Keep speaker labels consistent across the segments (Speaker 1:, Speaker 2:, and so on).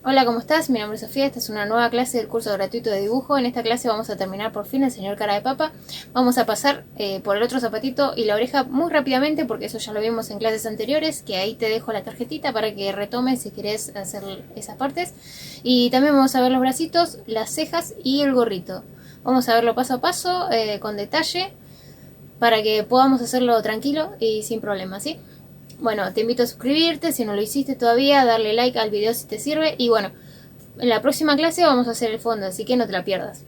Speaker 1: Hola, ¿cómo estás? Mi nombre es Sofía, esta es una nueva clase del curso gratuito de dibujo. En esta clase vamos a terminar por fin el señor cara de papa. Vamos a pasar por el otro zapatito y la oreja muy rápidamente porque eso ya lo vimos en clases anteriores, que ahí te dejo la tarjetita para que retomes si querés hacer esas partes. Y también vamos a ver los bracitos, las cejas y el gorrito. Vamos a verlo paso a paso, con detalle, para que podamos hacerlo tranquilo y sin problemas, ¿sí? Bueno, te invito a suscribirte si no lo hiciste todavía, darle like al video si te sirve y bueno, en la próxima clase vamos a hacer el fondo, así que no te la pierdas.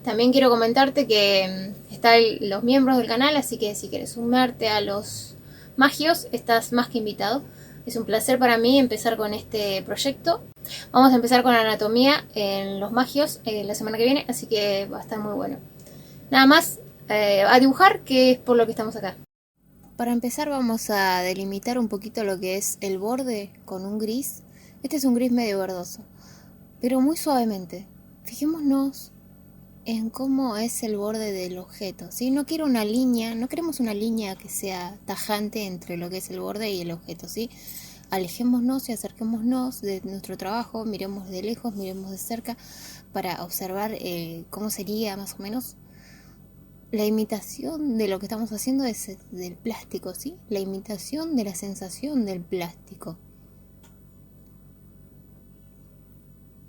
Speaker 1: También quiero comentarte que están los miembros del canal, así que si quieres sumarte a los magios, estás más que invitado. Es un placer para mí empezar con este proyecto. Vamos a empezar con anatomía en los magios la semana que viene, así que va a estar muy bueno. Nada más, a dibujar, que es por lo que estamos acá. Para empezar vamos a delimitar un poquito lo que es el borde con un gris. Este es un gris medio verdoso, pero muy suavemente. Fijémonos en cómo es el borde del objeto, ¿sí? No quiero una línea, no queremos una línea que sea tajante entre lo que es el borde y el objeto, ¿sí? Alejémonos y acerquémonos de nuestro trabajo, miremos de lejos, miremos de cerca para observar cómo sería más o menos. La imitación de lo que estamos haciendo es del plástico, ¿sí? La imitación de la sensación del plástico.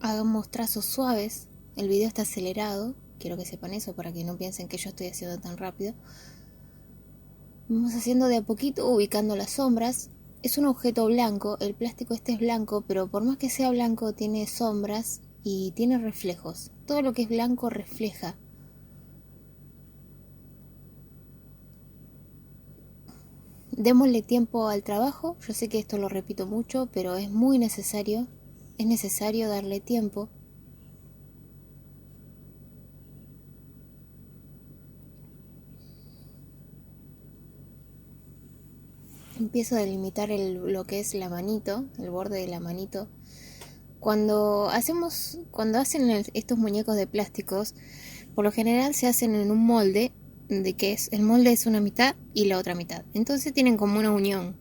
Speaker 1: Hagamos trazos suaves. El video está acelerado. Quiero que sepan eso para que no piensen que yo estoy haciendo tan rápido. Vamos haciendo de a poquito, ubicando las sombras. Es un objeto blanco. El plástico este es blanco, pero por más que sea blanco tiene sombras y tiene reflejos. Todo lo que es blanco refleja. Démosle tiempo al trabajo. Yo sé que esto lo repito mucho, pero es muy necesario. Es necesario darle tiempo. Empiezo a delimitar lo que es la manito, el borde de la manito. Cuando hacen estos muñecos de plásticos, por lo general se hacen en un molde, de que es, el molde es una mitad y la otra mitad. Entonces tienen como una unión.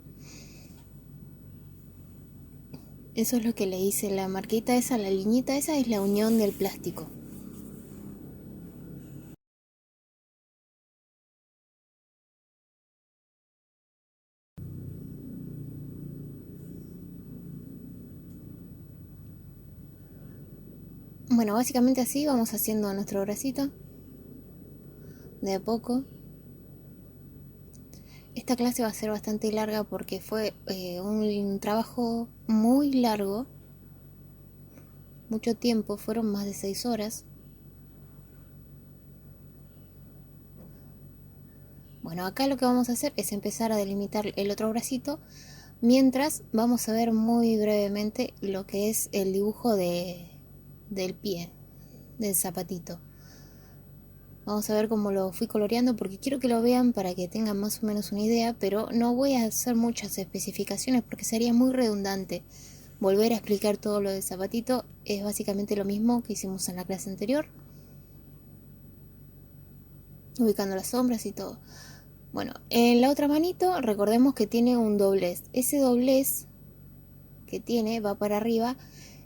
Speaker 1: Eso es lo que le hice, la marquita esa, la liñita esa es la unión del plástico. Bueno, básicamente así vamos haciendo nuestro bracito, de a poco. Esta clase va a ser bastante larga porque fue un trabajo muy largo, mucho tiempo, fueron más de 6 horas. Bueno, acá lo que vamos a hacer es empezar a delimitar el otro bracito, mientras vamos a ver muy brevemente lo que es el dibujo del pie, del zapatito. Vamos a ver cómo lo fui coloreando porque quiero que lo vean para que tengan más o menos una idea, pero no voy a hacer muchas especificaciones porque sería muy redundante. Volver a explicar todo lo del zapatito es básicamente lo mismo que hicimos en la clase anterior, ubicando las sombras y todo. Bueno, en la otra manito recordemos que tiene un doblez. Ese doblez que tiene va para arriba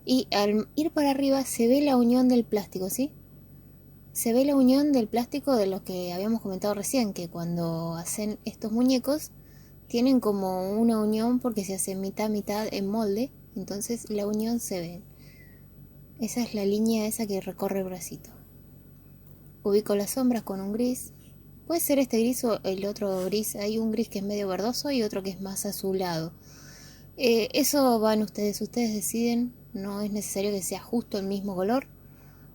Speaker 1: y al ir para arriba se ve la unión del plástico, ¿sí? Se ve la unión del plástico de lo que habíamos comentado recién, que cuando hacen estos muñecos tienen como una unión porque se hace mitad mitad en molde, entonces la unión se ve. Esa es la línea esa que recorre el bracito. Ubico las sombras con un gris. Puede ser este gris o el otro gris. Hay un gris que es medio verdoso y otro que es más azulado. Eso van ustedes deciden. No es necesario que sea justo el mismo color.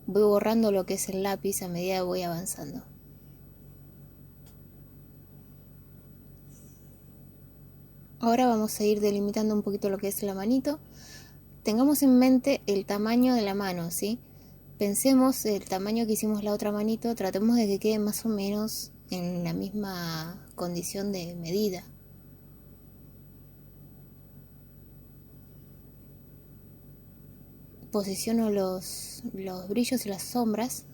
Speaker 1: Voy borrando lo que es el lápiz a medida que voy avanzando. Ahora vamos a ir delimitando un poquito lo que es la manito. Tengamos en mente el tamaño de la mano, ¿sí? Pensemos el tamaño que hicimos la otra manito, tratemos de que quede más o menos en la misma condición de medida. Posiciono los brillos y las sombras.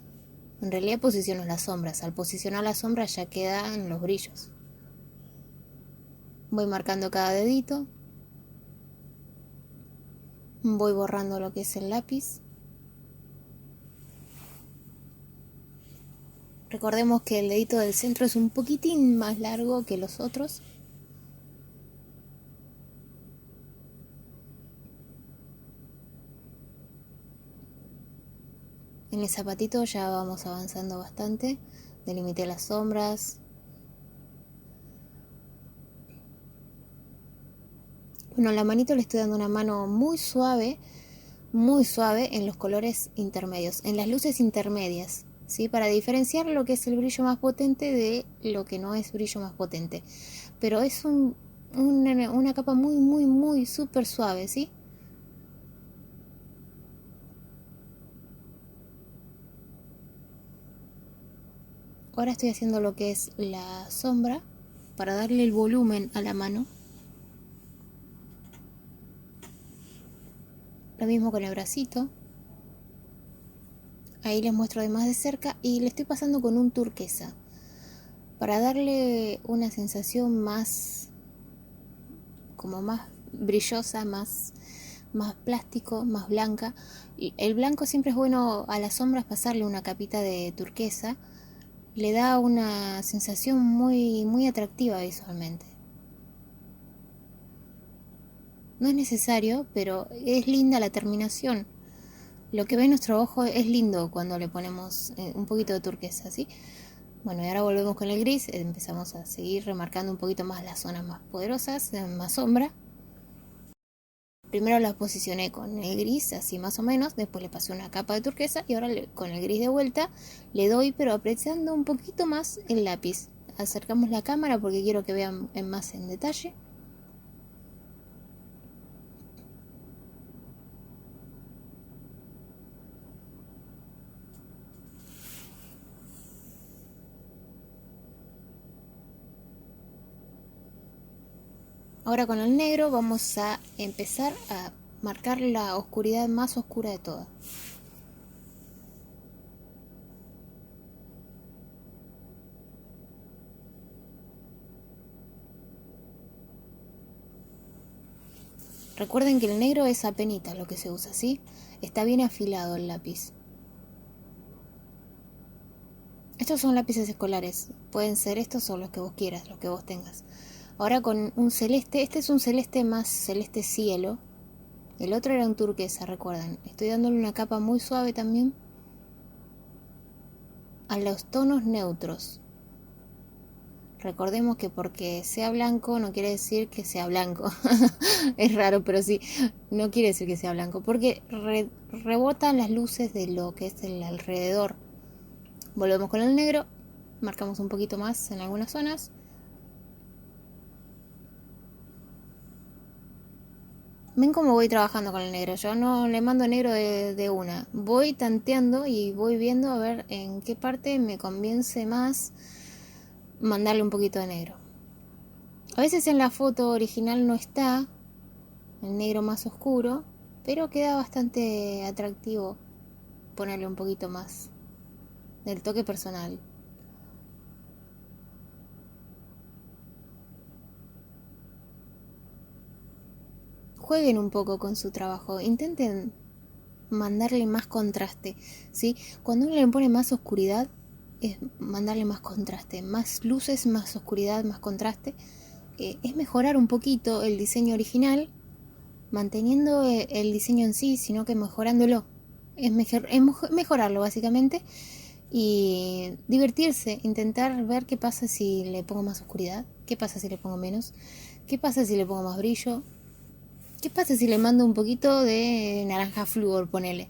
Speaker 1: En realidad posiciono las sombras. Al posicionar las sombras ya quedan los brillos. Voy marcando cada dedito. Voy borrando lo que es el lápiz. Recordemos que el dedito del centro es un poquitín más largo que los otros. En el zapatito ya vamos avanzando bastante. Delimité las sombras. Bueno, a la manito le estoy dando una mano muy suave en los colores intermedios, en las luces intermedias, ¿sí? Para diferenciar lo que es el brillo más potente de lo que no es brillo más potente. Pero es una capa muy súper suave, ¿sí? Ahora estoy haciendo lo que es la sombra para darle el volumen a la mano. Lo mismo con el bracito. Ahí les muestro de más de cerca y le estoy pasando con un turquesa para darle una sensación más, como más brillosa, más plástico, más blanca. Y el blanco siempre es bueno a las sombras pasarle una capita de turquesa, le da una sensación muy atractiva visualmente. No es necesario, pero es linda la terminación. Lo que ve nuestro ojo es lindo cuando le ponemos un poquito de turquesa, ¿sí? Bueno, y ahora volvemos con el gris, empezamos a seguir remarcando un poquito más las zonas más poderosas, más sombra. Primero las posicioné con el gris, así más o menos, después le pasé una capa de turquesa y ahora con el gris de vuelta le doy, pero apreciando un poquito más el lápiz. Acercamos la cámara porque quiero que vean más en detalle. Ahora con el negro vamos a empezar a marcar la oscuridad más oscura de todas. Recuerden que el negro es apenita lo que se usa, ¿sí? Está bien afilado el lápiz. Estos son lápices escolares, pueden ser estos o los que vos quieras, los que vos tengas. Ahora con un celeste, este es un celeste más celeste cielo. El otro era un turquesa, recuerdan. Estoy dándole una capa muy suave también a los tonos neutros. Recordemos que porque sea blanco no quiere decir que sea blanco. Es raro, pero sí, no quiere decir que sea blanco. Porque rebotan las luces de lo que es el alrededor. Volvemos con el negro. Marcamos un poquito más en algunas zonas. Ven cómo voy trabajando con el negro. Yo no le mando negro de una. Voy tanteando y voy viendo a ver en qué parte me convence más mandarle un poquito de negro. A veces en la foto original no está el negro más oscuro, pero queda bastante atractivo ponerle un poquito más del toque personal. Jueguen un poco con su trabajo, intenten mandarle más contraste, ¿sí? Cuando uno le pone más oscuridad, es mandarle más contraste, más luces, más oscuridad, más contraste. Es mejorar un poquito el diseño original, manteniendo el diseño en sí, sino que mejorándolo. Es mejorarlo básicamente y divertirse, intentar ver qué pasa si le pongo más oscuridad, qué pasa si le pongo menos, qué pasa si le pongo más brillo, qué pasa si le mando un poquito de naranja flúor, ponele.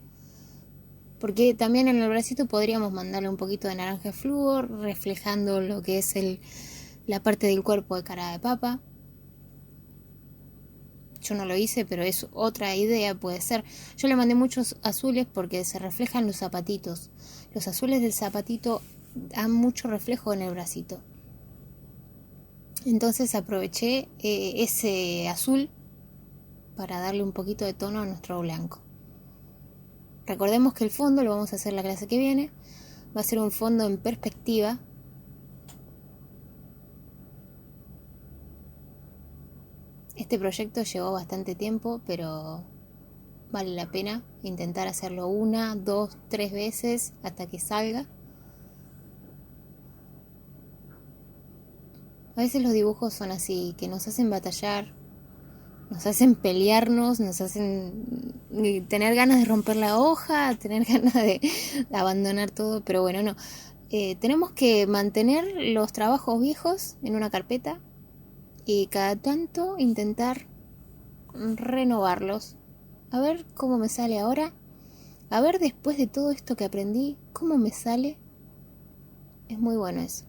Speaker 1: Porque también en el bracito podríamos mandarle un poquito de naranja flúor, reflejando lo que es la parte del cuerpo de cara de papa. Yo no lo hice, pero es otra idea, puede ser. Yo le mandé muchos azules porque se reflejan los zapatitos. Los azules del zapatito dan mucho reflejo en el bracito. Entonces aproveché ese azul para darle un poquito de tono a nuestro blanco. Recordemos que el fondo, lo vamos a hacer la clase que viene, va a ser un fondo en perspectiva. Este proyecto llevó bastante tiempo, pero vale la pena intentar hacerlo 1, 2, 3 veces hasta que salga. A veces los dibujos son así, que nos hacen batallar, nos hacen pelearnos, nos hacen tener ganas de romper la hoja, tener ganas de abandonar todo, pero bueno, no. Tenemos que mantener los trabajos viejos en una carpeta y cada tanto intentar renovarlos. A ver cómo me sale ahora. A ver después de todo esto que aprendí, cómo me sale. Es muy bueno eso.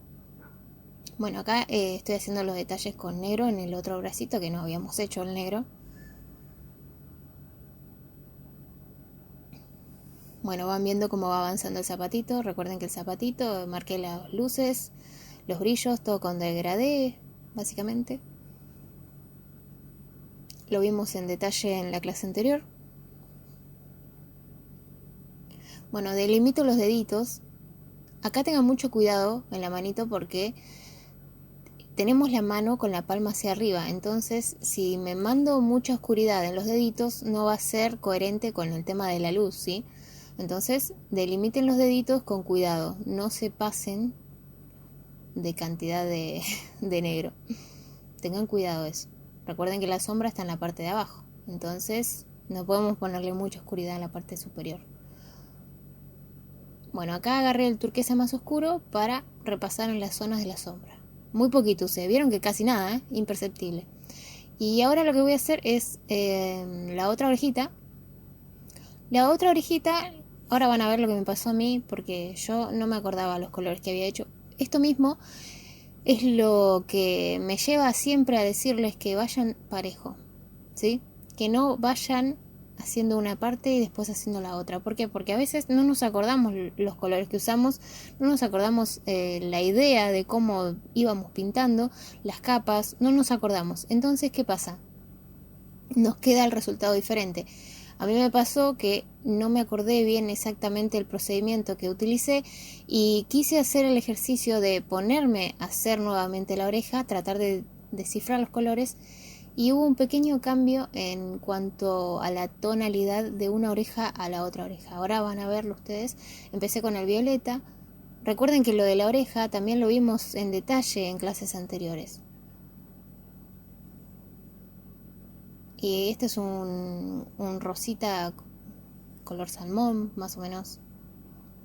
Speaker 1: Bueno, acá estoy haciendo los detalles con negro en el otro bracito que no habíamos hecho el negro. Bueno, van viendo cómo va avanzando el zapatito. Recuerden que el zapatito, marqué las luces, los brillos, todo con degradé, básicamente. Lo vimos en detalle en la clase anterior. Bueno, delimito los deditos. Acá tengan mucho cuidado en la manito porque tenemos la mano con la palma hacia arriba, entonces si me mando mucha oscuridad en los deditos no va a ser coherente con el tema de la luz, ¿sí? Entonces delimiten los deditos con cuidado, no se pasen de cantidad de negro. Tengan cuidado eso. Recuerden que la sombra está en la parte de abajo, entonces no podemos ponerle mucha oscuridad en la parte superior. Bueno, acá agarré el turquesa más oscuro para repasar en las zonas de la sombra. Muy poquito usé, vieron que casi nada, imperceptible. Y ahora lo que voy a hacer es la otra orejita. La otra orejita, ahora van a ver lo que me pasó a mí porque yo no me acordaba los colores que había hecho. Esto mismo es lo que me lleva siempre a decirles que vayan parejo, ¿sí? Que no vayan haciendo una parte y después haciendo la otra. ¿Por qué? Porque a veces no nos acordamos los colores que usamos, no nos acordamos la idea de cómo íbamos pintando, las capas, no nos acordamos. Entonces, ¿qué pasa? Nos queda el resultado diferente. A mí me pasó que no me acordé bien exactamente el procedimiento que utilicé y quise hacer el ejercicio de ponerme a hacer nuevamente la oreja, tratar de descifrar los colores y hubo un pequeño cambio en cuanto a la tonalidad de una oreja a la otra oreja. Ahora van a verlo ustedes. Empecé con el violeta. Recuerden que lo de la oreja también lo vimos en detalle en clases anteriores. Y este es un rosita color salmón, más o menos,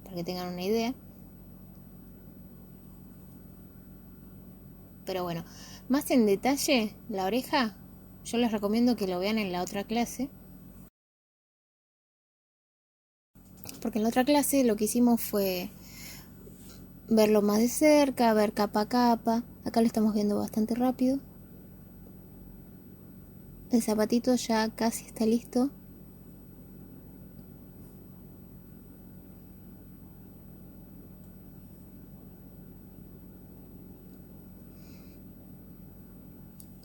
Speaker 1: para que tengan una idea. Pero bueno, más en detalle, la oreja, yo les recomiendo que lo vean en la otra clase. Porque en la otra clase lo que hicimos fue verlo más de cerca, ver capa a capa. Acá lo estamos viendo bastante rápido. El zapatito ya casi está listo.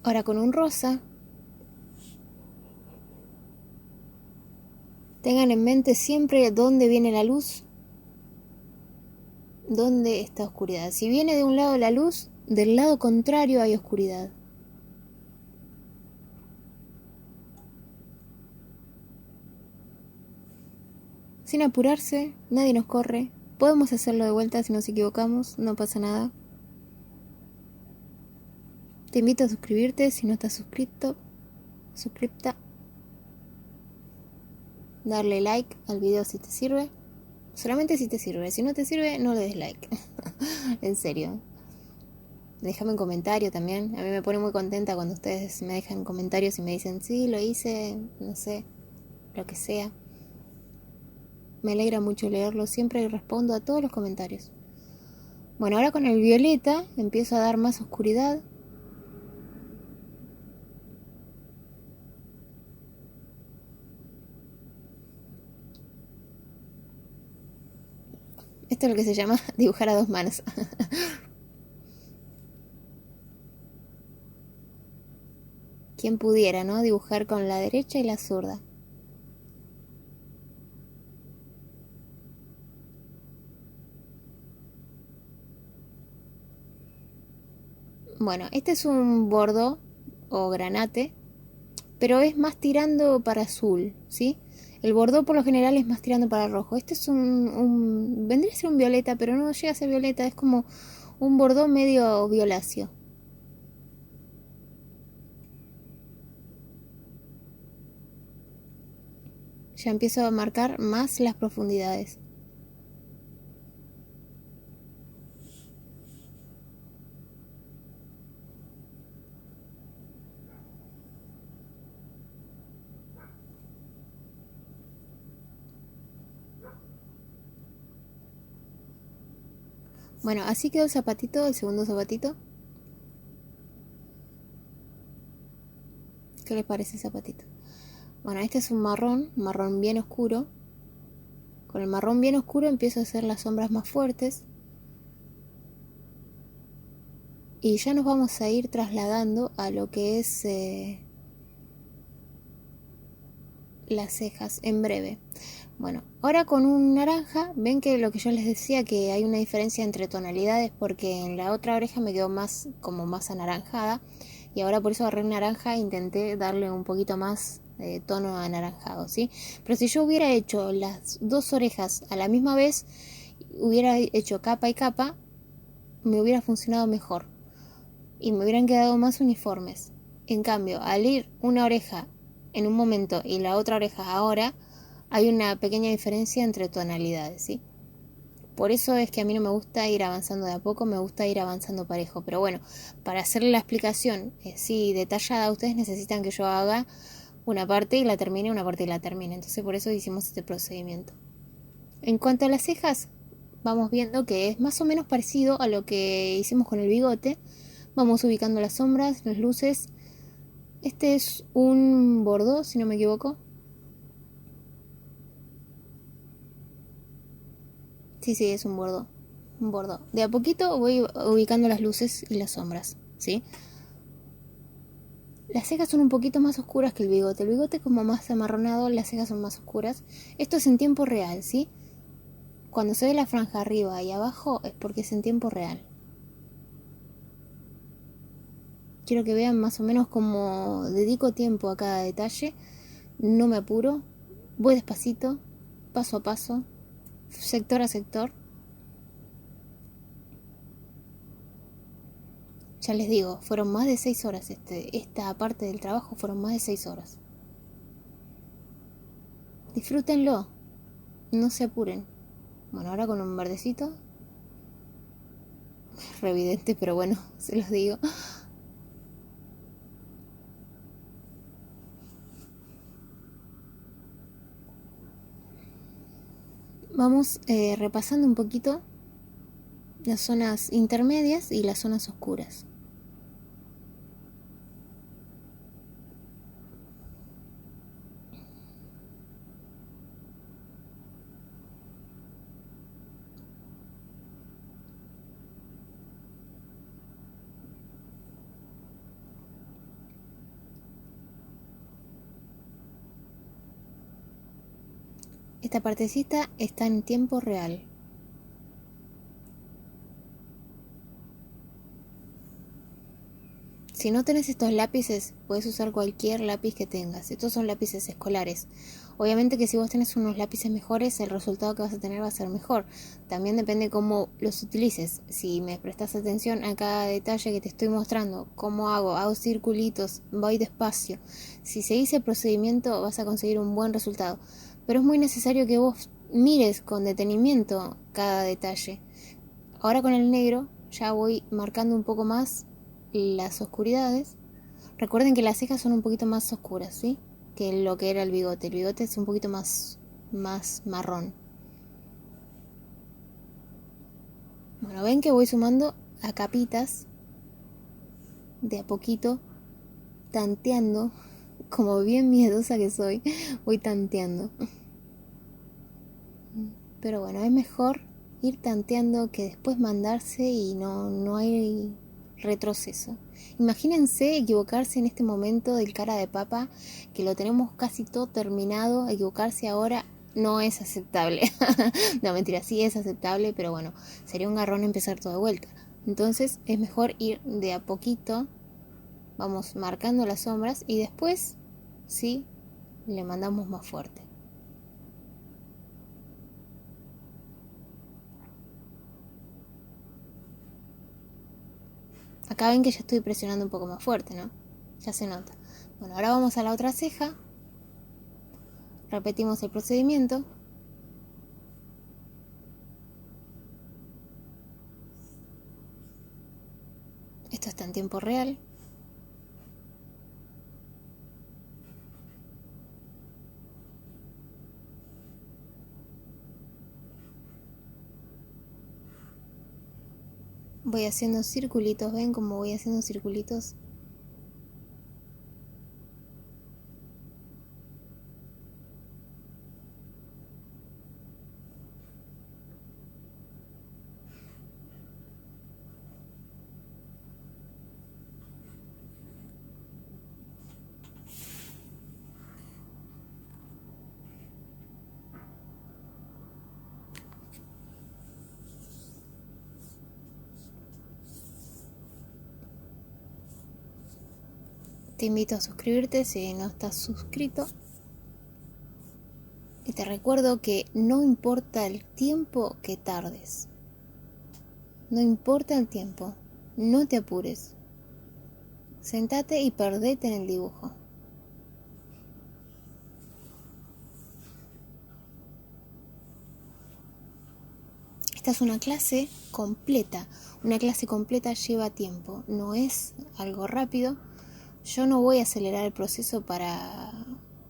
Speaker 1: Ahora con un rosa, tengan en mente siempre dónde viene la luz, dónde está oscuridad. Si viene de un lado la luz, del lado contrario hay oscuridad. Sin apurarse, nadie nos corre. Podemos hacerlo de vuelta si nos equivocamos, no pasa nada. Te invito a suscribirte si no estás suscripta. Darle like al video si te sirve. Solamente si te sirve. Si no te sirve, no le des like. En serio. Déjame un comentario también. A mí me pone muy contenta cuando ustedes me dejan comentarios y me dicen, sí, lo hice, no sé, lo que sea. Me alegra mucho leerlo. Siempre respondo a todos los comentarios. Bueno, ahora con el violeta empiezo a dar más oscuridad. Esto es lo que se llama dibujar a dos manos. Quien pudiera, ¿no? Dibujar con la derecha y la zurda. Bueno, este es un bordo o granate, pero es más tirando para azul, ¿sí? El bordó por lo general es más tirando para rojo. Este es vendría a ser un violeta, pero no llega a ser violeta, es como un bordó medio violáceo. Ya empiezo a marcar más las profundidades. Bueno, así quedó el zapatito, el segundo zapatito. ¿Qué les parece el zapatito? Bueno, este es un marrón bien oscuro. Con el marrón bien oscuro empiezo a hacer las sombras más fuertes. Y ya nos vamos a ir trasladando a lo que es las cejas en breve. Bueno, ahora con un naranja, ven que lo que yo les decía, que hay una diferencia entre tonalidades, porque en la otra oreja me quedó más como más anaranjada, y ahora por eso agarré un naranja e intenté darle un poquito más de tono anaranjado, ¿sí? Pero si yo hubiera hecho las dos orejas a la misma vez, hubiera hecho capa y capa, me hubiera funcionado mejor y me hubieran quedado más uniformes. En cambio, al ir una oreja en un momento y la otra oreja ahora, hay una pequeña diferencia entre tonalidades, ¿sí? Por eso es que a mí no me gusta ir avanzando de a poco, me gusta ir avanzando parejo. Pero bueno, para hacerle la explicación sí detallada, ustedes necesitan que yo haga una parte y la termine, una parte y la termine. Entonces por eso hicimos este procedimiento. En cuanto a las cejas, vamos viendo que es más o menos parecido a lo que hicimos con el bigote. Vamos ubicando las sombras, las luces. Este es un bordó, si no me equivoco. Sí, es un bordó. Un bordó. De a poquito voy ubicando las luces y las sombras, ¿sí? Las cejas son un poquito más oscuras que el bigote. El bigote es como más amarronado, las cejas son más oscuras. Esto es en tiempo real, ¿sí? Cuando se ve la franja arriba y abajo es porque es en tiempo real. Quiero que vean más o menos cómo dedico tiempo a cada detalle. No me apuro. Voy despacito, paso a paso, sector a sector. Ya les digo, fueron más de 6 horas. Esta parte del trabajo fueron más de 6 horas. Disfrútenlo, no se apuren. Bueno, ahora con un verdecito. Es re evidente, pero bueno, se los digo. Vamos repasando un poquito las zonas intermedias y las zonas oscuras. Esta partecita está en tiempo real. Si no tenés estos lápices, puedes usar cualquier lápiz que tengas. Estos son lápices escolares. Obviamente que si vos tenés unos lápices mejores, el resultado que vas a tener va a ser mejor. También depende cómo los utilices. Si me prestas atención a cada detalle que te estoy mostrando, cómo hago circulitos, voy despacio. Si seguís el procedimiento, vas a conseguir un buen resultado. Pero es muy necesario que vos mires con detenimiento cada detalle. Ahora con el negro ya voy marcando un poco más las oscuridades. Recuerden que las cejas son un poquito más oscuras, ¿sí? Que lo que era el bigote. El bigote es un poquito más marrón. Bueno, ven que voy sumando a capitas de a poquito, tanteando, como bien miedosa que soy, voy tanteando. Pero bueno, es mejor ir tanteando que después mandarse y no hay retroceso. Imagínense equivocarse en este momento del cara de papa, que lo tenemos casi todo terminado. Equivocarse ahora no es aceptable. No, mentira, sí es aceptable, pero bueno, sería un garrón empezar todo de vuelta. Entonces es mejor ir de a poquito, vamos marcando las sombras y después sí le mandamos más fuerte. Acá ven que ya estoy presionando un poco más fuerte, ¿no? Ya se nota. Bueno, ahora vamos a la otra ceja. Repetimos el procedimiento. Esto está en tiempo real. Voy haciendo circulitos, ¿ven cómo voy haciendo circulitos? Te invito a suscribirte si no estás suscrito. Y te recuerdo que no importa el tiempo que tardes. No importa el tiempo. No te apures. Sentate y perdete en el dibujo. Esta es una clase completa. Una clase completa lleva tiempo. No es algo rápido. Yo no voy a acelerar el proceso para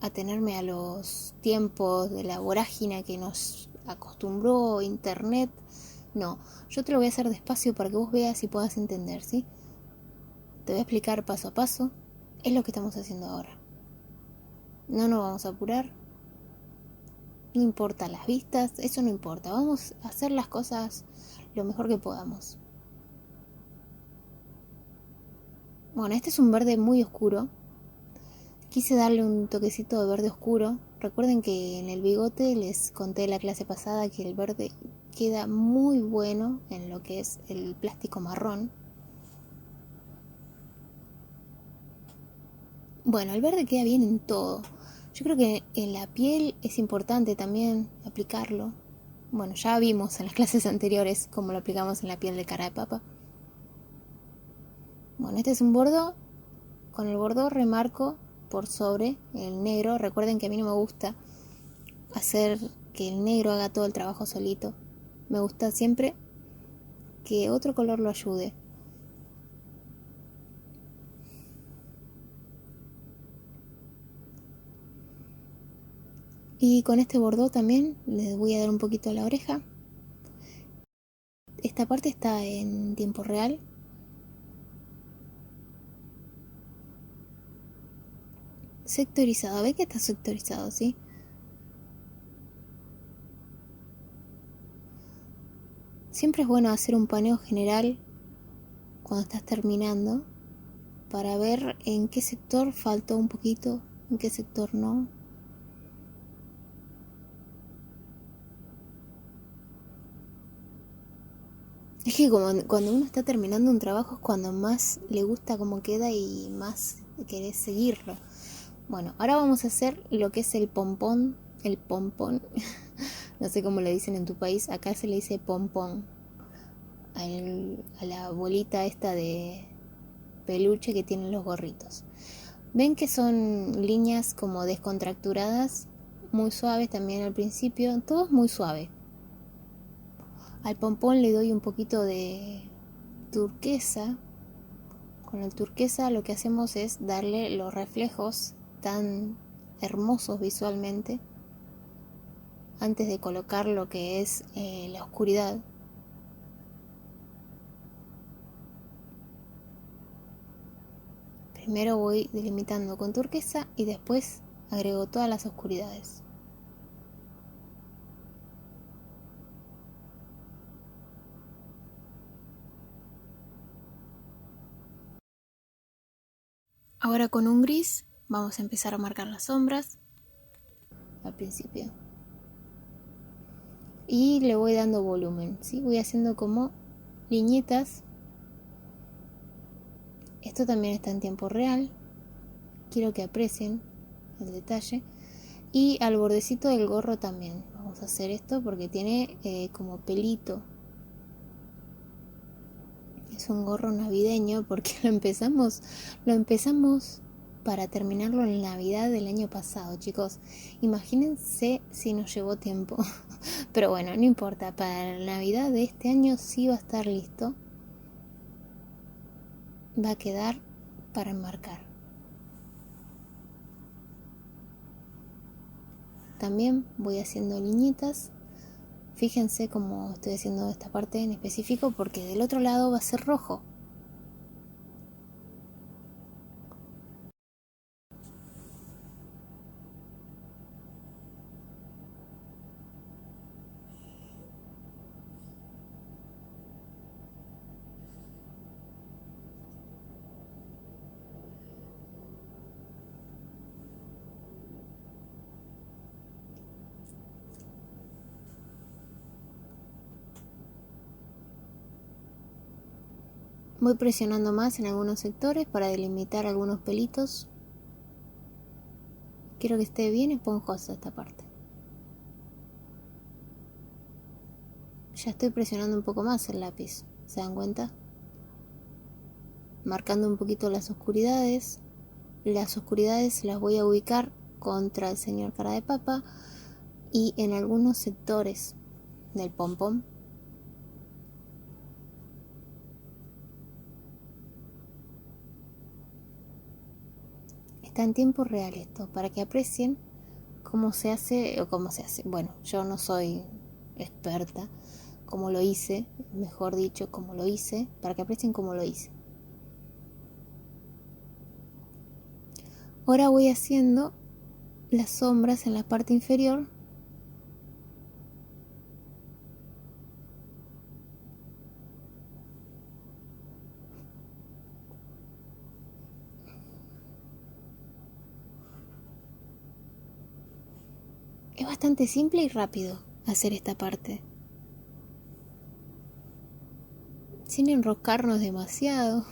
Speaker 1: atenerme a los tiempos de la vorágine que nos acostumbró internet. No, yo te lo voy a hacer despacio para que vos veas y puedas entender, ¿sí? Te voy a explicar paso a paso. Es lo que estamos haciendo ahora. No nos vamos a apurar. No importa las vistas, eso no importa. Vamos a hacer las cosas lo mejor que podamos. Bueno, este es un verde muy oscuro. Quise darle un toquecito de verde oscuro. Recuerden que en el bigote les conté en la clase pasada que el verde queda muy bueno en lo que es el plástico marrón. Bueno, el verde queda bien en todo. Yo creo que en la piel es importante también aplicarlo. Bueno, ya vimos en las clases anteriores cómo lo aplicamos en la piel de cara de papa. Bueno, este es un bordo. Con el bordo remarco por sobre el negro. Recuerden que a mí no me gusta hacer que el negro haga todo el trabajo solito. Me gusta siempre que otro color lo ayude. Y con este bordó también les voy a dar un poquito a la oreja. Esta parte está en tiempo real. Sectorizado, ¿ve que está sectorizado, sí? Siempre es bueno hacer un paneo general cuando estás terminando para ver en qué sector faltó un poquito, en qué sector no. Es que como cuando uno está terminando un trabajo es cuando más le gusta cómo queda y más querés seguirlo. Bueno, ahora vamos a hacer lo que es el pompón, no sé cómo le dicen en tu país, acá se le dice pompón, a la bolita esta de peluche que tienen los gorritos. Ven que son líneas como descontracturadas, muy suaves también al principio, todo es muy suave. Al pompón le doy un poquito de turquesa. Con el turquesa lo que hacemos es darle los reflejos tan hermosos visualmente antes de colocar lo que es la oscuridad. Primero voy delimitando con turquesa y después agrego todas las oscuridades. Ahora con un gris vamos a empezar a marcar las sombras al principio. Y le voy dando volumen, ¿sí? Voy haciendo como liñitas. Esto también está en tiempo real. Quiero que aprecien el detalle. Y al bordecito del gorro también. Vamos a hacer esto porque tiene como pelito. Es un gorro navideño porque lo empezamos para terminarlo en Navidad del año pasado, chicos. Imagínense si nos llevó tiempo. Pero bueno, no importa, para la Navidad de este año sí va a estar listo. Va a quedar para enmarcar. También voy haciendo liñitas. Fíjense cómo estoy haciendo esta parte en específico porque del otro lado va a ser rojo. Voy presionando más en algunos sectores para delimitar algunos pelitos. Quiero que esté bien esponjosa esta parte. Ya estoy presionando un poco más el lápiz, ¿se dan cuenta? Marcando un poquito las oscuridades. Las oscuridades las voy a ubicar contra el señor cara de papa y en algunos sectores del pompón. Está en tiempo real esto, para que aprecien cómo se hace. Bueno, yo no soy experta, como lo hice, mejor dicho, como lo hice, para que aprecien cómo lo hice. Ahora voy haciendo las sombras en la parte inferior. Es bastante simple y rápido hacer esta parte, sin enroscarnos demasiado,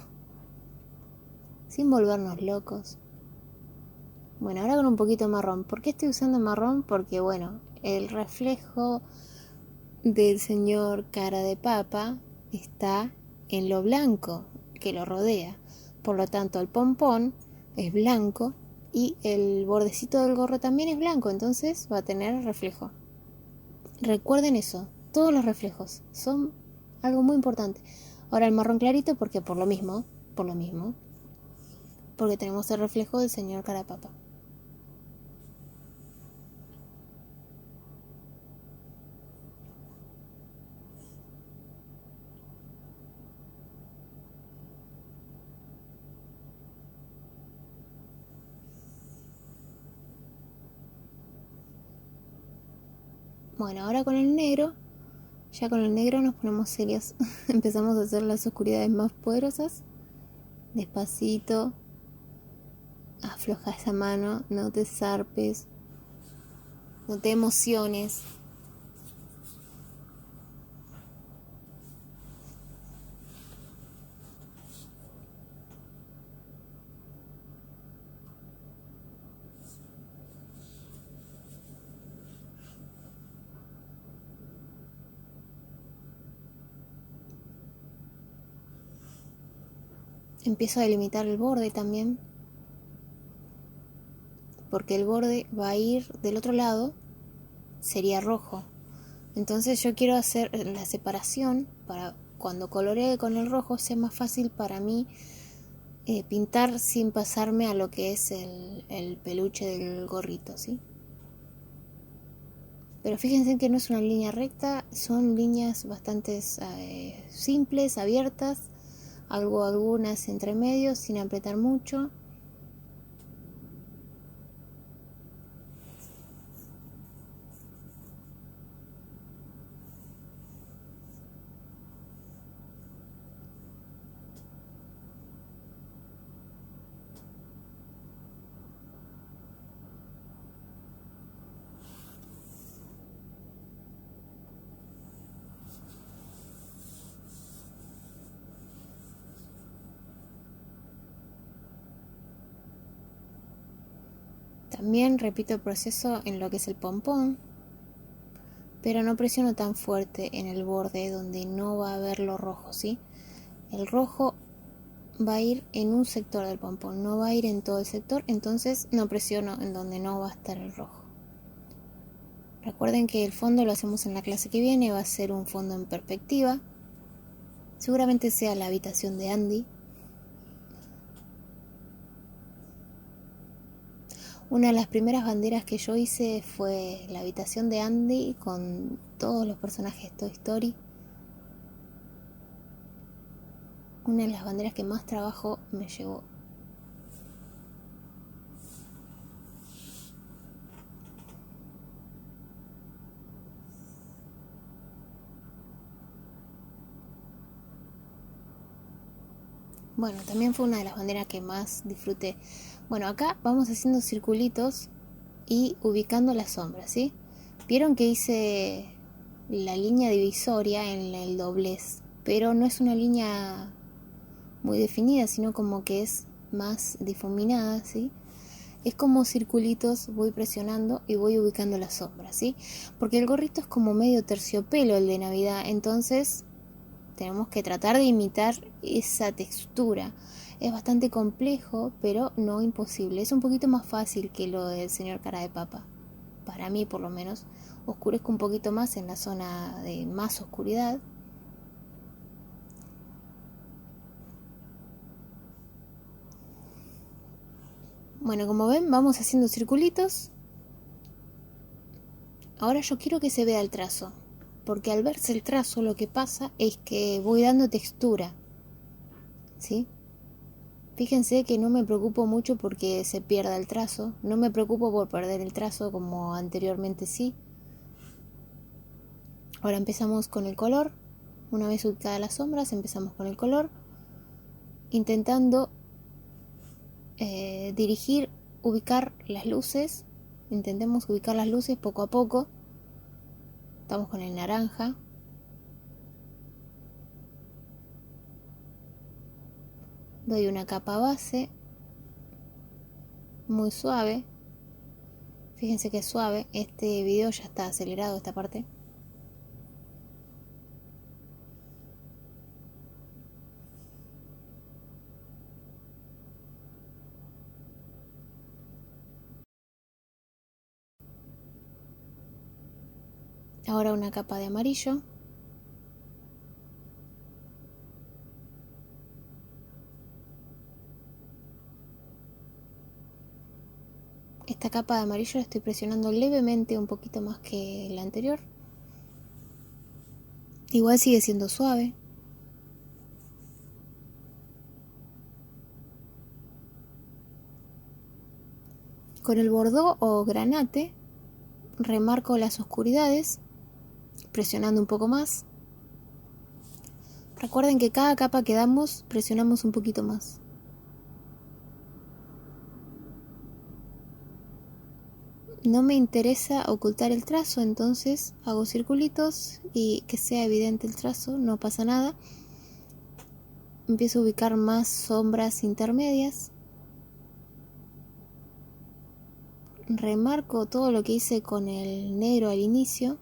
Speaker 1: sin volvernos locos. Bueno, ahora con un poquito marrón. ¿Por qué estoy usando marrón? Porque bueno, el reflejo del señor cara de papa está en lo blanco que lo rodea. Por lo tanto, el pompón es blanco y el bordecito del gorro también es blanco, entonces va a tener reflejo. Recuerden eso, todos los reflejos son algo muy importante. Ahora el marrón clarito porque por lo mismo, porque tenemos el reflejo del señor cara de papa. Bueno, ahora con el negro, ya con el negro nos ponemos serios. Empezamos a hacer las oscuridades más poderosas. Despacito. Afloja esa mano, no te zarpes, no te emociones. Empiezo a delimitar el borde también, porque el borde va a ir del otro lado, sería rojo. Entonces yo quiero hacer la separación para cuando coloree con el rojo sea más fácil para mí pintar sin pasarme a lo que es el peluche del gorrito, ¿sí? Pero fíjense que no es una línea recta, son líneas bastante simples, abiertas, algunas entre medios sin apretar mucho. También repito el proceso en lo que es el pompón, pero no presiono tan fuerte en el borde donde no va a haber lo rojo, ¿sí? El rojo va a ir en un sector del pompón, no va a ir en todo el sector, entonces no presiono en donde no va a estar el rojo. Recuerden que el fondo lo hacemos en la clase que viene, va a ser un fondo en perspectiva. Seguramente sea la habitación de Andy. Una de las primeras banderas que yo hice fue la habitación de Andy con todos los personajes de Toy Story. Una de las banderas que más trabajo me llevó. Bueno, también fue una de las banderas que más disfruté. Bueno, acá vamos haciendo circulitos y ubicando las sombras, ¿sí? Vieron que hice la línea divisoria en el doblez, pero no es una línea muy definida, sino como que es más difuminada, ¿sí? Es como circulitos, voy presionando y voy ubicando las sombras, ¿sí? Porque el gorrito es como medio terciopelo el de Navidad, entonces tenemos que tratar de imitar esa textura. Es bastante complejo, pero no imposible. Es un poquito más fácil que lo del señor cara de papa. Para mí, por lo menos, oscurezco un poquito más en la zona de más oscuridad. Bueno, como ven, vamos haciendo circulitos. Ahora yo quiero que se vea el trazo, porque al verse el trazo lo que pasa es que voy dando textura, ¿sí? Fíjense que no me preocupo mucho porque se pierda el trazo, no me preocupo por perder el trazo como anteriormente sí. Ahora empezamos con el color, una vez ubicadas las sombras empezamos con el color, intentando dirigir, ubicar las luces, intentemos ubicar las luces poco a poco. Estamos con el naranja. Doy una capa base muy suave. Fíjense que es suave. Este video ya está acelerado, esta parte. Ahora una capa de amarillo. Esta capa de amarillo la estoy presionando levemente, un poquito más que la anterior. Igual sigue siendo suave. Con el bordó o granate remarco las oscuridades, presionando un poco más. Recuerden que cada capa que damos presionamos un poquito más. No me interesa ocultar el trazo, entonces hago circulitos y que sea evidente el trazo, no pasa nada. Empiezo a ubicar más sombras intermedias. Remarco todo lo que hice con el negro al inicio.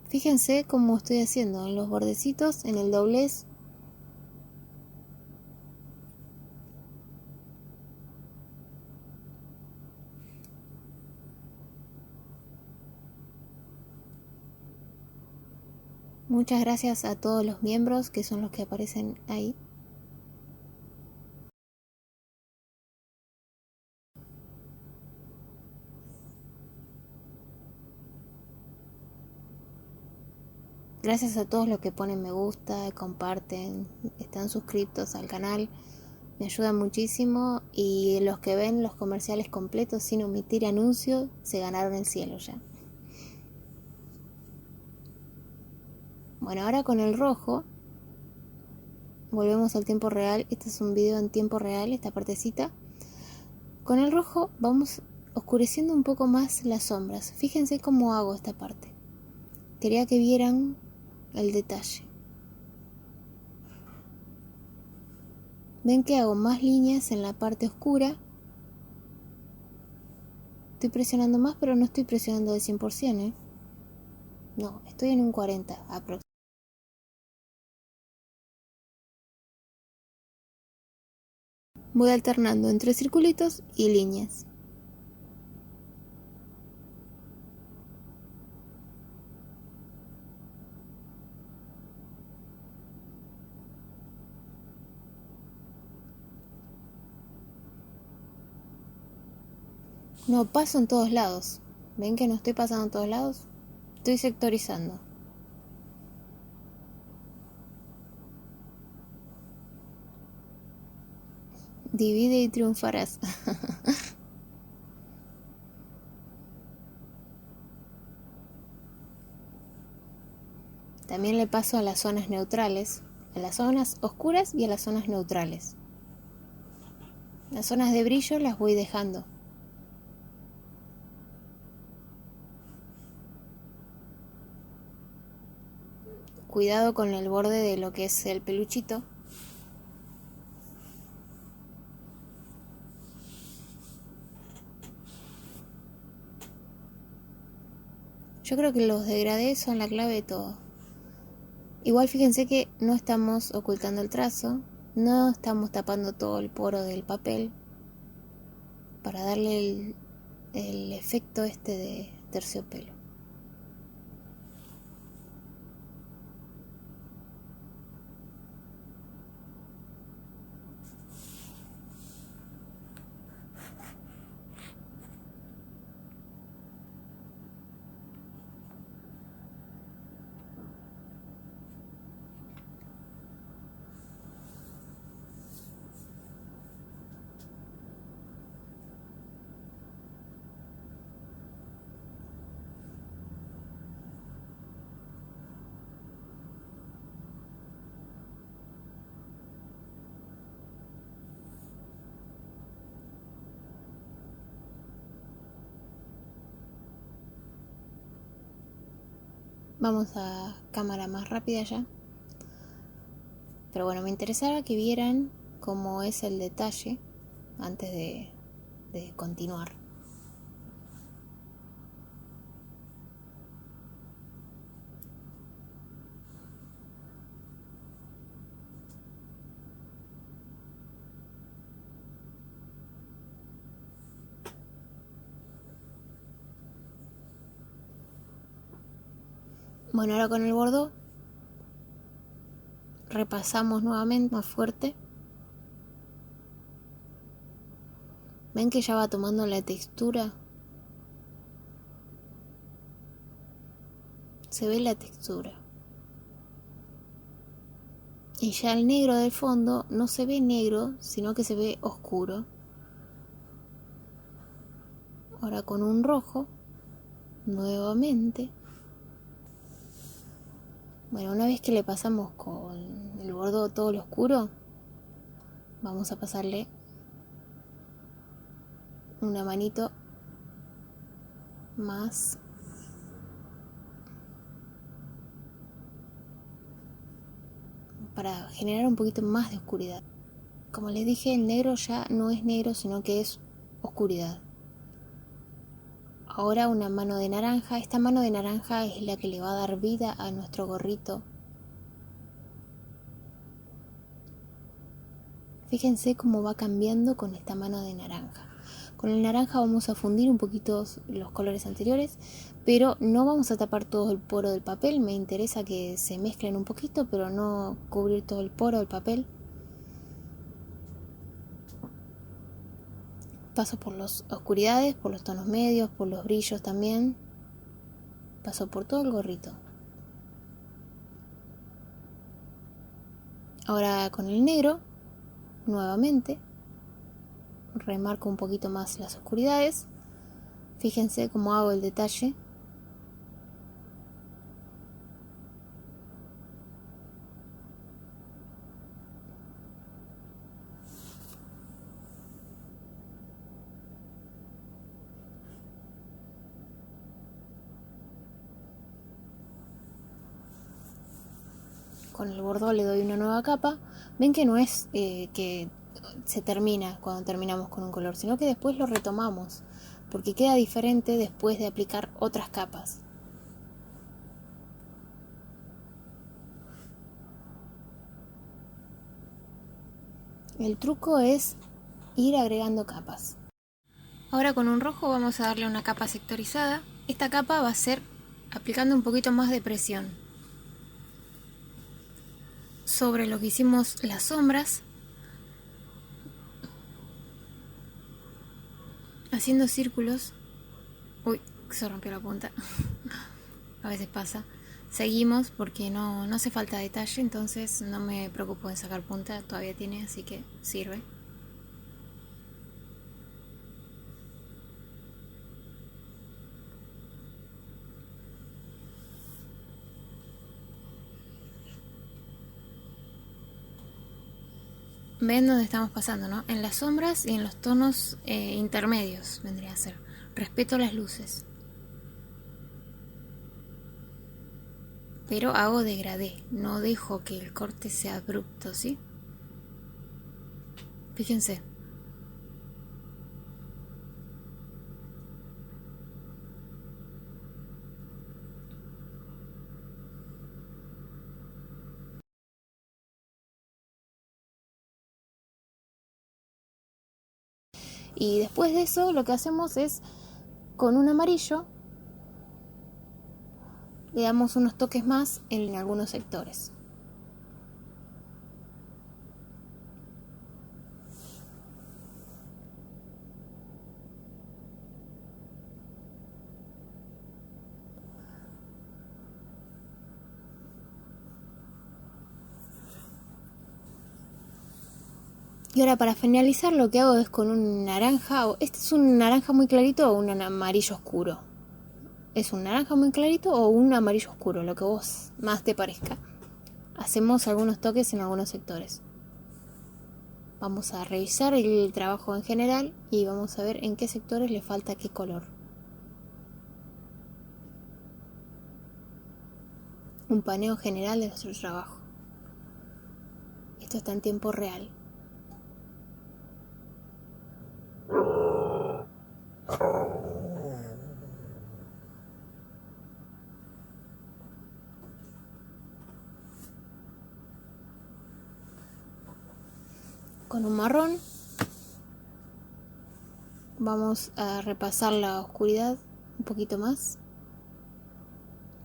Speaker 1: Fíjense cómo estoy haciendo en los bordecitos, en el doblez. Muchas gracias a todos los miembros que son los que aparecen ahí. Gracias a todos los que ponen me gusta, comparten, están suscritos al canal. Me ayudan muchísimo y los que ven los comerciales completos sin omitir anuncio se ganaron el cielo ya. Bueno, ahora con el rojo volvemos al tiempo real. Este es un video en tiempo real, esta partecita. Con el rojo vamos oscureciendo un poco más las sombras. Fíjense cómo hago esta parte. Quería que vieran el detalle. Ven que hago más líneas en la parte oscura. Estoy presionando más, pero no estoy presionando de 100%, ¿eh? No, estoy en un 40 aproximadamente. Voy alternando entre circulitos y líneas. No paso en todos lados. ¿Ven que no estoy pasando en todos lados? Estoy sectorizando. Divide y triunfarás. También le paso a las zonas neutrales, a las zonas oscuras y a las zonas neutrales. Las zonas de brillo las voy dejando. Cuidado con el borde de lo que es el peluchito. Yo creo que los degradés son la clave de todo. Igual fíjense que no estamos ocultando el trazo, no estamos tapando todo el poro del papel para darle el efecto este de terciopelo. Vamos a cámara más rápida ya. Pero bueno, me interesaba que vieran cómo es el detalle antes de continuar. Bueno, ahora con el bordó repasamos nuevamente más fuerte. ¿Ven que ya va tomando la textura? Se ve la textura. Y ya el negro del fondo no se ve negro, sino que se ve oscuro. Ahora con un rojo, nuevamente. Bueno, una vez que le pasamos con el bordó todo lo oscuro, vamos a pasarle una manito más para generar un poquito más de oscuridad. Como les dije, el negro ya no es negro, sino que es oscuridad. Ahora una mano de naranja. Esta mano de naranja es la que le va a dar vida a nuestro gorrito. Fíjense cómo va cambiando con esta mano de naranja. Con el naranja vamos a fundir un poquito los colores anteriores, pero no vamos a tapar todo el poro del papel. Me interesa que se mezclen un poquito, pero no cubrir todo el poro del papel. Paso por las oscuridades, por los tonos medios, por los brillos también. Paso por todo el gorrito. Ahora con el negro, nuevamente, remarco un poquito más las oscuridades. Fíjense cómo hago el detalle. Con el bordó le doy una nueva capa. Ven que no es que se termina cuando terminamos con un color, sino que después lo retomamos, porque queda diferente después de aplicar otras capas. El truco es ir agregando capas. Ahora con un rojo vamos a darle una capa sectorizada. Esta capa va a ser aplicando un poquito más de presión sobre lo que hicimos las sombras, haciendo círculos. Uy, se rompió la punta. A veces pasa. Seguimos porque no hace falta detalle, entonces no me preocupo en sacar punta, todavía tiene, así que sirve. Ven dónde estamos pasando, ¿no? En las sombras y en los tonos intermedios vendría a ser. Respeto las luces. Pero hago degradé, no dejo que el corte sea abrupto, ¿sí? Fíjense. Y después de eso lo que hacemos es, con un amarillo, le damos unos toques más en algunos sectores. Y ahora para finalizar lo que hago es con un naranja, este es un naranja muy clarito o un amarillo oscuro. Es un naranja muy clarito o un amarillo oscuro, lo que vos más te parezca. Hacemos algunos toques en algunos sectores. Vamos a revisar el trabajo en general y vamos a ver en qué sectores le falta qué color. Un paneo general de nuestro trabajo. Esto está en tiempo real. Con un marrón vamos a repasar la oscuridad un poquito más.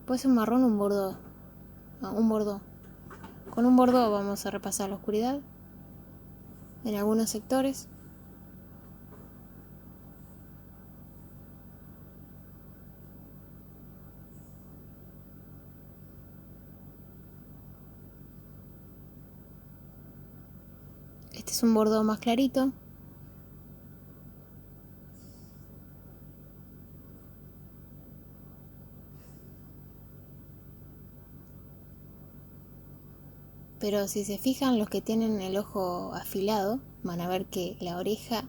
Speaker 1: Puede ser un marrón o un bordó. No, un bordó. Con un bordó vamos a repasar la oscuridad en algunos sectores. Este es un bordó más clarito. Pero si se fijan, los que tienen el ojo afilado van a ver que la oreja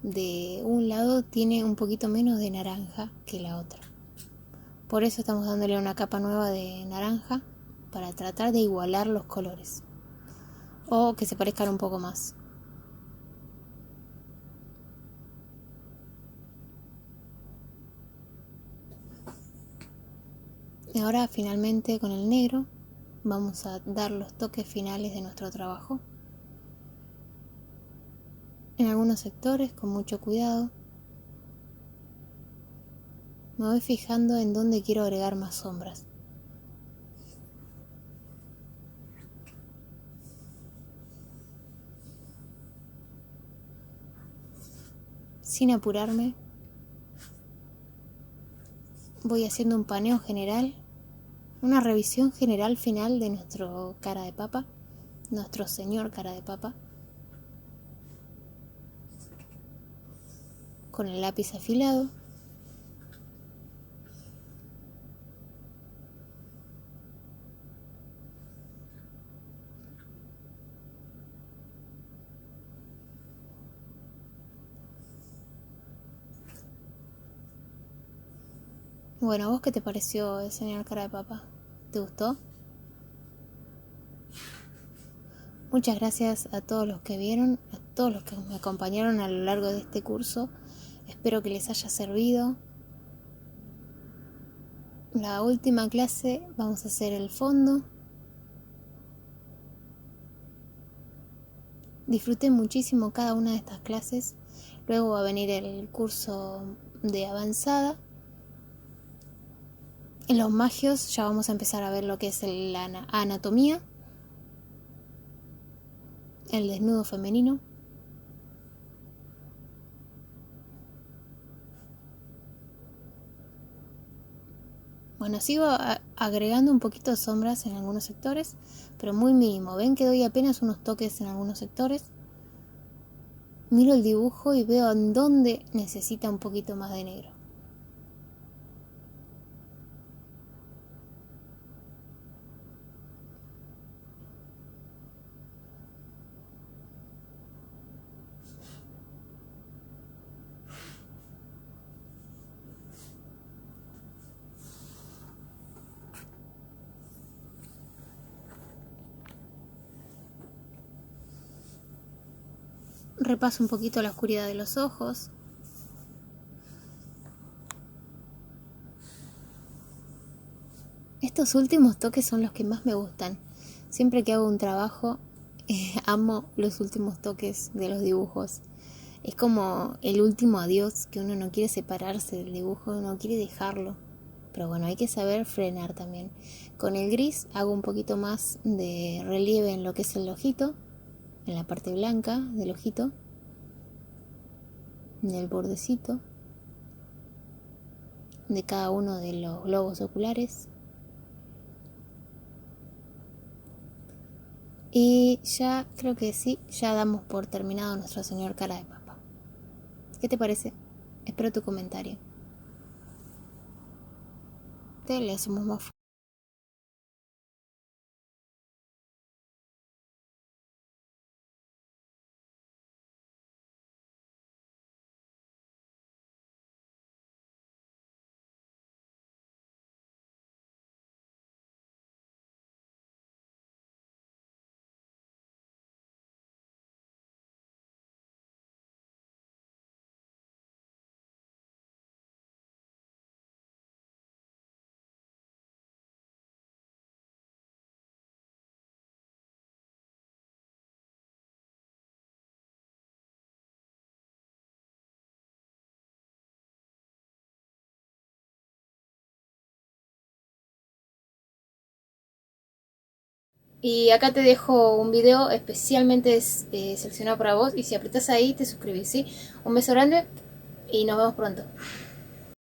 Speaker 1: de un lado tiene un poquito menos de naranja que la otra. Por eso estamos dándole una capa nueva de naranja para tratar de igualar los colores o que se parezcan un poco más. Y ahora finalmente con el negro vamos a dar los toques finales de nuestro trabajo. En algunos sectores con mucho cuidado. Me voy fijando en dónde quiero agregar más sombras. Sin apurarme, voy haciendo un paneo general, una revisión general final de nuestro cara de papa, nuestro señor cara de papa, con el lápiz afilado. Bueno, ¿a vos qué te pareció el señor cara de papa? ¿Te gustó? Muchas gracias a todos los que vieron, a todos los que me acompañaron a lo largo de este curso. Espero que les haya servido. La última clase vamos a hacer el fondo. Disfruté muchísimo cada una de estas clases. Luego va a venir el curso de avanzada. En los magios ya vamos a empezar a ver lo que es la anatomía, el desnudo femenino. Bueno, sigo agregando un poquito de sombras en algunos sectores, pero muy mínimo. Ven que doy apenas unos toques en algunos sectores. Miro el dibujo y veo en dónde necesita un poquito más de negro. Repaso un poquito la oscuridad de los ojos. Estos últimos toques son los que más me gustan. Siempre que hago un trabajo, amo los últimos toques de los dibujos. Es como el último adiós, que uno no quiere separarse del dibujo, no quiere dejarlo. Pero bueno, hay que saber frenar también. Con el gris hago un poquito más de relieve en lo que es el ojito, en la parte blanca del ojito, en el bordecito de cada uno de los globos oculares. Y ya creo que sí, ya damos por terminado nuestro señor cara de papa. ¿Qué te parece? Espero tu comentario. Le hacemos más Y acá te dejo un video especialmente seleccionado para vos. Y si apretás ahí te suscribís, ¿sí? Un beso grande y nos vemos pronto.